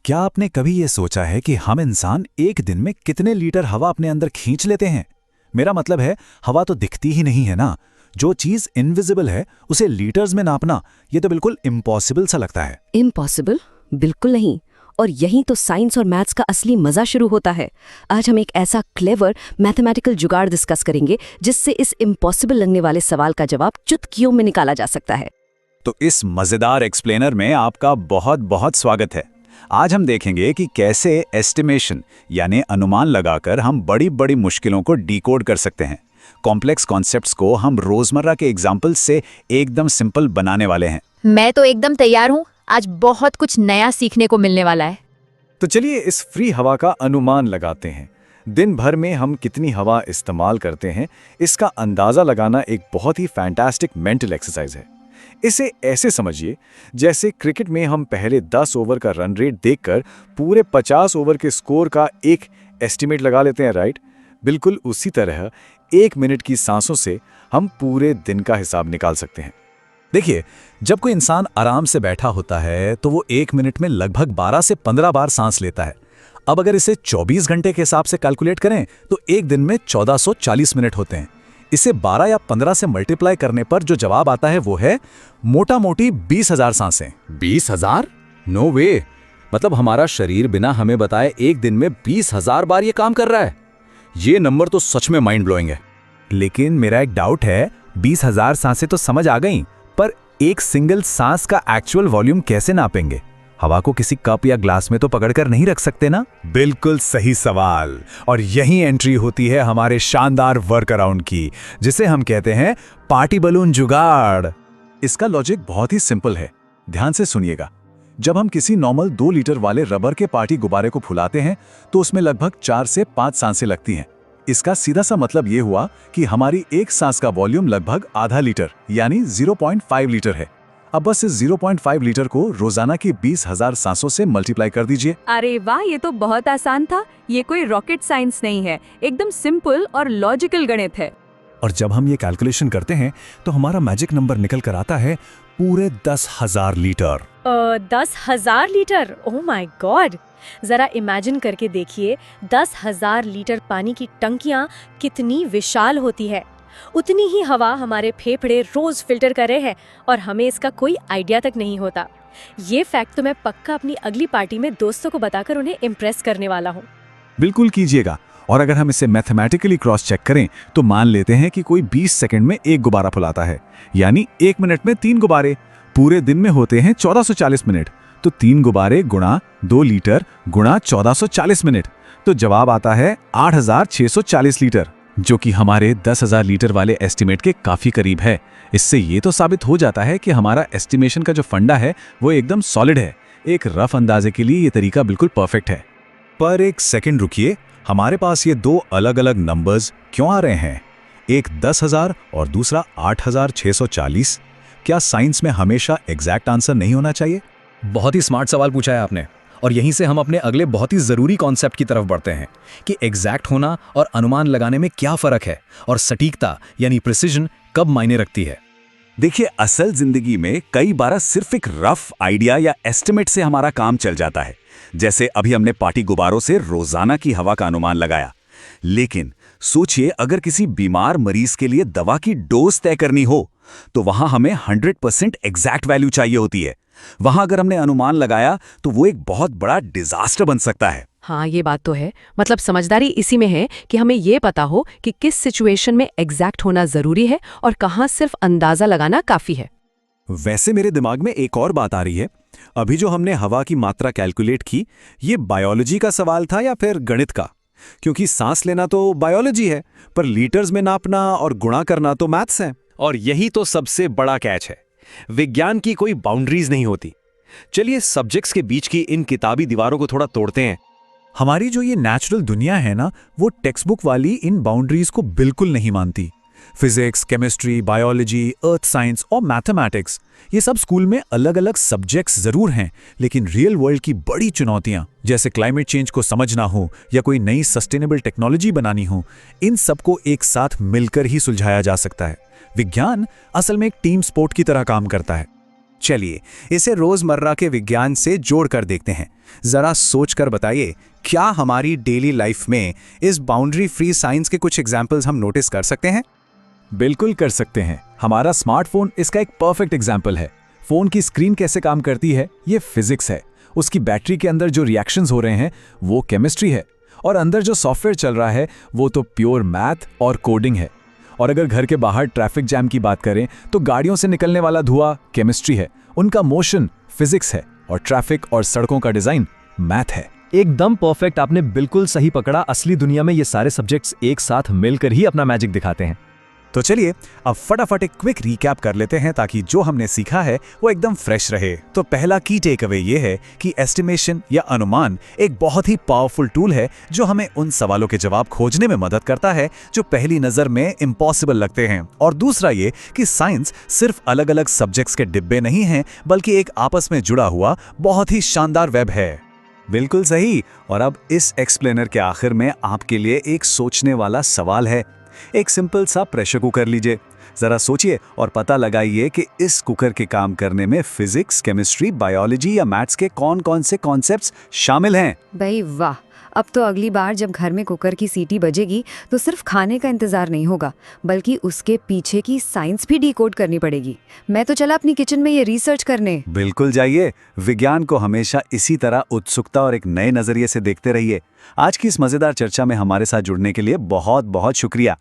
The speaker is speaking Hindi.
क्या आपने कभी ये सोचा है कि हम इंसान एक दिन में कितने लीटर हवा अपने अंदर खींच लेते हैं? मेरा मतलब है, हवा तो दिखती ही नहीं है ना। जो चीज इनविजिबल है उसे लीटर्स में नापना, ये तो बिल्कुल इम्पॉसिबल सा लगता है। इम्पॉसिबल? बिल्कुल नहीं। और यहीं तो साइंस और मैथ्स का असली मजा शुरू होता है। आज हम एक ऐसा क्लेवर मैथमेटिकल जुगाड़ डिस्कस करेंगे जिससे इस इम्पॉसिबल लगने वाले सवाल का जवाब चुटकियों में निकाला जा सकता है। तो इस मजेदार एक्सप्लेनर में आपका बहुत बहुत स्वागत है। आज हम देखेंगे कि कैसे एस्टिमेशन यानी अनुमान लगाकर हम बड़ी बड़ी मुश्किलों को डिकोड कर सकते हैं। कॉम्प्लेक्स कॉन्सेप्ट्स को हम रोजमर्रा के एग्जाम्पल्स से एकदम सिंपल बनाने वाले हैं। मैं तो एकदम तैयार हूँ। आज बहुत कुछ नया सीखने को मिलने वाला है। तो चलिए इस फ्री हवा का अनुमान लगाते हैं। दिन भर में हम कितनी हवा इस्तेमाल करते हैं, इसका अंदाज़ा लगाना एक बहुत ही फैंटास्टिक मेंटल एक्सरसाइज है। इसे ऐसे समझिए जैसे क्रिकेट में हम पहले 10 ओवर का रन रेट देखकर पूरे 50 ओवर के स्कोर का एक एस्टिमेट लगा लेते हैं, राइट? बिल्कुल उसी तरह 1 मिनट की सांसों से हम पूरे दिन का हिसाब निकाल सकते हैं। देखिए, जब कोई इंसान आराम से बैठा होता है तो वो 1 मिनट में लगभग 12 से 15 बार सांस लेता है। अब अगर इसे 24 घंटे के हिसाब से कैलकुलेट करें तो एक दिन में 1440 मिनट होते हैं। इसे 12 या 15 से मल्टीप्लाई करने पर जो जवाब आता है वो है मोटा मोटी 20,000 सांसें। 20,000? नो वे! मतलब हमारा शरीर बिना हमें बताए एक दिन में 20,000 बार ये काम कर रहा है। ये नंबर तो सच में माइंड ब्लोइंग है। लेकिन मेरा एक डाउट है, 20,000 सांसें तो समझ आ गई, पर एक सिंगल सांस का एक्चुअल वॉल्यूम कैसे नापेंगे? हवा को किसी कप या ग्लास में तो पकड़कर नहीं रख सकते ना? बिल्कुल सही सवाल। और यही एंट्री होती है हमारे शानदार वर्क अराउंड की, जिसे हम कहते हैं पार्टी बलून जुगाड़। इसका लॉजिक बहुत ही सिंपल है, ध्यान से सुनिएगा। जब हम किसी नॉर्मल 2 लीटर वाले रबर के पार्टी गुब्बारे को फुलाते हैं तो उसमें लगभग 4 से 5 सांसें लगती हैं। इसका सीधा सा मतलब ये हुआ कि हमारी एक सांस का वॉल्यूम लगभग आधा लीटर यानी 0.5 लीटर है। अब बस इस 0.5 लीटर को रोजाना की 20,000 सांसों से मल्टीप्लाई कर दीजिए। अरे वाह, ये तो बहुत आसान था। ये कोई रॉकेट साइंस नहीं है, एकदम सिंपल और लॉजिकल गणित है। और जब हम ये कैलकुलेशन करते हैं तो हमारा मैजिक नंबर निकल कर आता है पूरे 10,000 litre. 10,000 litre? Oh my God! जरा इमेजिन करके देखिए, 10,000 लीटर पानी की टंकियां कितनी विशाल होती है। उतनी ही हवा हमारे फेफड़े रोज फिल्टर कर रहे हैं और हमें इसका कोई आइडिया तक नहीं होता। ये फैक्ट तो मैं पक्का अपनी अगली पार्टी में दोस्तों को बताकर उन्हें इम्प्रेस करने वाला हूँ। बिल्कुल कीजिएगा। और अगर हम इसे मैथमेटिकली क्रॉस चेक करें तो मान लेते हैं कि कोई 20 सेकंड में एक गुब्बारा फुलाता है, यानी 1 मिनट में 3 गुब्बारे। पूरे दिन में होते हैं 1440 मिनट, तो 3 गुब्बारे गुणा 2 लीटर गुणा 1440 मिनट, तो जवाब आता है 8,640 लीटर, जो कि हमारे 10,000 लीटर वाले एस्टिमेट के काफी करीब है। इससे ये तो साबित हो जाता है कि हमारा एस्टिमेशन का जो फंडा है वो एकदम सॉलिड है। एक रफ अंदाजे के लिए ये तरीका बिल्कुल परफेक्ट है। पर एक सेकंड रुकिए, हमारे पास ये 2 अलग अलग नंबर्स क्यों आ रहे हैं? एक 10,000 और दूसरा 8,640। क्या साइंस में हमेशा एग्जैक्ट आंसर नहीं होना चाहिए? बहुत ही स्मार्ट सवाल पूछा है आपने, और यहीं से हम अपने अगले बहुत ही जरूरी कॉन्सेप्ट की तरफ बढ़ते हैं कि एग्जैक्ट होना और अनुमान लगाने में क्या फर्क है, और सटीकता यानी प्रिसिजन कब मायने रखती है। देखिए, असल जिंदगी में कई बार सिर्फ एक रफ आइडिया या एस्टिमेट से हमारा काम चल जाता है। जैसे अभी हमने पार्टी गुब्बारों से रोजाना की हवा का अनुमान लगाया। लेकिन सोचिए, अगर किसी बीमार मरीज के लिए दवा की डोज तय करनी हो तो वहां हमें 100% एग्जैक्ट वैल्यू चाहिए होती है। वहां अगर हमने अनुमान लगाया तो वो एक बहुत बड़ा डिजास्टर बन सकता है। हाँ, ये बात तो है। मतलब समझदारी इसी में है कि हमें ये पता हो कि किस सिचुएशन में एग्जैक्ट होना जरूरी है और कहाँ सिर्फ अंदाजा लगाना काफी है। वैसे मेरे दिमाग में एक और बात आ रही है। अभी जो हमने हवा की मात्रा कैलकुलेट की, ये बायोलॉजी का सवाल था या फिर गणित का? क्योंकि सांस लेना तो बायोलॉजी है, पर लीटर्स में नापना और गुणा करना तो मैथ्स है। और यही तो सबसे बड़ा कैच है, विज्ञान की कोई बाउंड्रीज नहीं होती। चलिए सब्जेक्ट्स के बीच की इन किताबी दीवारों को थोड़ा तोड़ते हैं। हमारी जो ये नेचुरल दुनिया है ना, वो टेक्स्ट बुक वाली इन बाउंड्रीज को बिल्कुल नहीं मानती। Physics, chemistry, biology, earth science और मैथमेटिक्स, ये सब स्कूल में अलग अलग सब्जेक्ट्स जरूर हैं, लेकिन रियल वर्ल्ड की बड़ी चुनौतियां जैसे क्लाइमेट चेंज को समझना हो या कोई नई सस्टेनेबल टेक्नोलॉजी बनानी हो, इन सबको एक साथ मिलकर ही सुलझाया जा सकता है। विज्ञान असल में एक टीम स्पोर्ट की तरह काम करता है। चलिए इसे रोजमर्रा के विज्ञान से जोड़कर देखते हैं। जरा सोचकर बताइए, क्या हमारी डेली लाइफ में इस बाउंड्री फ्री साइंस के कुछ एग्जाम्पल्स हम नोटिस कर सकते हैं? बिल्कुल कर सकते हैं। हमारा स्मार्टफोन इसका एक परफेक्ट एग्जाम्पल है। फोन की स्क्रीन कैसे काम करती है ये फिजिक्स है, उसकी बैटरी के अंदर जो रिएक्शंस हो रहे हैं वो केमिस्ट्री है, और अंदर जो सॉफ्टवेयर चल रहा है वो तो प्योर मैथ और कोडिंग है। और अगर घर के बाहर ट्रैफिक जैम की बात करें तो गाड़ियों से निकलने वाला धुआं केमिस्ट्री है, उनका मोशन फिजिक्स है, और ट्रैफिक और सड़कों का डिजाइन मैथ है। एकदम परफेक्ट, आपने बिल्कुल सही पकड़ा। असली दुनिया में ये सारे सब्जेक्ट्स एक साथ मिलकर ही अपना मैजिक दिखाते हैं। तो चलिए अब फटाफट एक क्विक रिकैप कर लेते हैं ताकि जो हमने सीखा है वो एकदम फ्रेश रहे। तो पहला की टेक अवे ये है कि एस्टिमेशन या अनुमान एक बहुत ही पावरफुल टूल है जो हमें उन सवालों के जवाब खोजने में मदद करता है जो पहली नजर में इम्पॉसिबल लगते हैं। और दूसरा ये कि साइंस सिर्फ अलग अलग सब्जेक्ट्स के डिब्बे नहीं हैं, बल्कि एक आपस में जुड़ा हुआ बहुत ही शानदार वेब है। बिल्कुल सही। और अब इस एक्सप्लेनर के आखिर में आपके लिए एक सोचने वाला सवाल है। एक सिंपल सा प्रेशर कुकर लीजिए, जरा सोचिए और पता लगाइए कि इस कुकर के काम करने में फिजिक्स, केमिस्ट्री, बायोलॉजी या मैथ्स के कौन-कौन से कॉन्सेप्ट्स शामिल हैं। भाई वाह, अब तो अगली बार जब घर में कुकर की सीटी बजेगी तो सिर्फ खाने का इंतजार नहीं होगा, बल्कि उसके पीछे की साइंस भी डिकोड करनी पड़ेगी। मैं तो चला अपनी किचन में ये रिसर्च करने। बिल्कुल जाइए, विज्ञान को हमेशा इसी तरह उत्सुकता और एक नए नजरिए से देखते रहिए। आज की इस मजेदार चर्चा में हमारे साथ जुड़ने के लिए बहुत बहुत शुक्रिया।